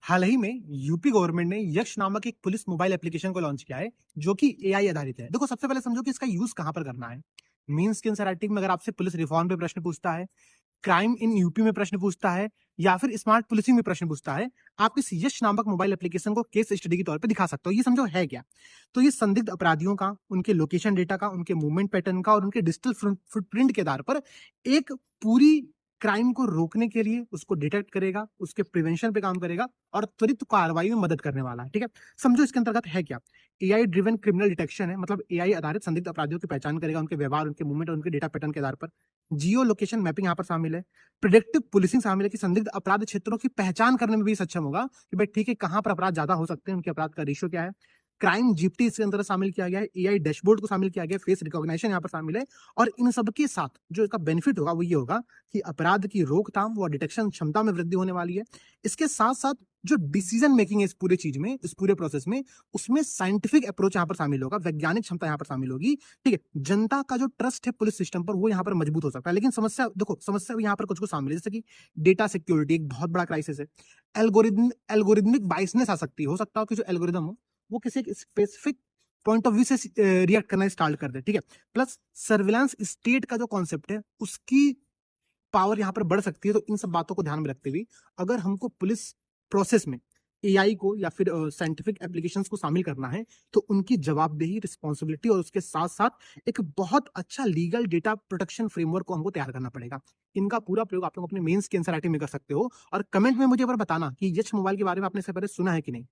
हाल ही में UP government ने यक्ष नामक एक पुलिस मोबाइल एप्लीकेशन को लॉन्च किया है जो कि एआई आधारित है। देखो, सबसे पहले समझो कि इसका यूज कहां पर करना है। मीन्स की राइटिंग में अगर आपसे पुलिस रिफॉर्म पे प्रश्न पूछता है, क्राइम इन यूपी में प्रश्न पूछता है, या फिर स्मार्ट पुलिसिंग में प्रश्न पूछता है, आप इस यश नामक मोबाइल एप्लीकेशन को केस स्टडी के तौर पे दिखा सकते हो। ये समझो है क्या। तो ये संदिग्ध अपराधियों का, उनके लोकेशन डेटा का, उनके मूवमेंट पैटर्न का और उनके डिजिटल फुटप्रिंट के आधार पर एक पूरी क्राइम को रोकने के लिए उसको डिटेक्ट करेगा, उसके प्रिवेंशन पे काम करेगा और त्वरित कार्रवाई में मदद करने वाला है। ठीक है, समझो इसके अंतर्गत है क्या। एआई ड्रिवन क्रिमिनल डिटेक्शन है, मतलब एआई आधारित संदिग्ध अपराधियों की पहचान करेगा उनके व्यवहार, उनके मूवमेंट और उनके डेटा पैटर्न के आधार पर। जियो लोकेशन मैपिंग यहाँ पर शामिल है। प्रिडिक्टिव पुलिसिंग शामिल है कि संदिग्ध अपराध क्षेत्रों की पहचान करने में भी सक्षम होगा कि भाई ठीक है, कहाँ पर अपराध ज्यादा हो सकते हैं, उनके अपराध का रेशियो क्या है। क्राइम जीपीटी इसके अंदर शामिल किया गया है, एआई डैशबोर्ड को शामिल किया गया है, फेस रिकॉग्निशन यहाँ पर शामिल है। और इन सब के साथ जो इसका बेनिफिट होगा वो ये होगा कि अपराध की रोकथाम व डिटेक्शन क्षमता में वृद्धि होने वाली है। इसके साथ साथ जो डिसीजन मेकिंग है इस पूरे चीज में, इस पूरे प्रोसेस में, उसमें साइंटिफिक अप्रोच यहाँ पर शामिल होगा, वैज्ञानिक क्षमता यहाँ पर शामिल होगी। ठीक है, जनता का जो ट्रस्ट है पुलिस सिस्टम पर वो यहाँ पर मजबूत हो सकता है। लेकिन समस्या देखो, समस्या यहाँ पर कुछ कुछ शामिल है, जैसे कि डेटा सिक्योरिटी एक बहुत बड़ा क्राइसिस है। एल्गोरिदमिक बाइसनेस आ सकती है, हो सकता हो कि जो एल्गोरिदम हो वो किसी एक स्पेसिफिक पॉइंट ऑफ व्यू से रिएक्ट करना स्टार्ट कर दे। ठीक है, प्लस सर्विलांस स्टेट का जो कॉन्सेप्ट है उसकी पावर यहाँ पर बढ़ सकती है। तो इन सब बातों को ध्यान में रखते हुए अगर हमको पुलिस प्रोसेस में एआई को या फिर साइंटिफिक एप्लीकेशंस को शामिल करना है तो उनकी जवाबदेही, रिस्पॉन्सिबिलिटी और उसके साथ साथ एक बहुत अच्छा लीगल डेटा प्रोटेक्शन फ्रेमवर्क को हमको तैयार करना पड़ेगा। इनका पूरा प्रयोग आप लोग अपने मेंस की एंसर राइटिंग में कर सकते हो। और कमेंट में मुझे एक बार बताना कि यच मोबाइल के बारे में आपने इससे पहले सुना है कि नहीं।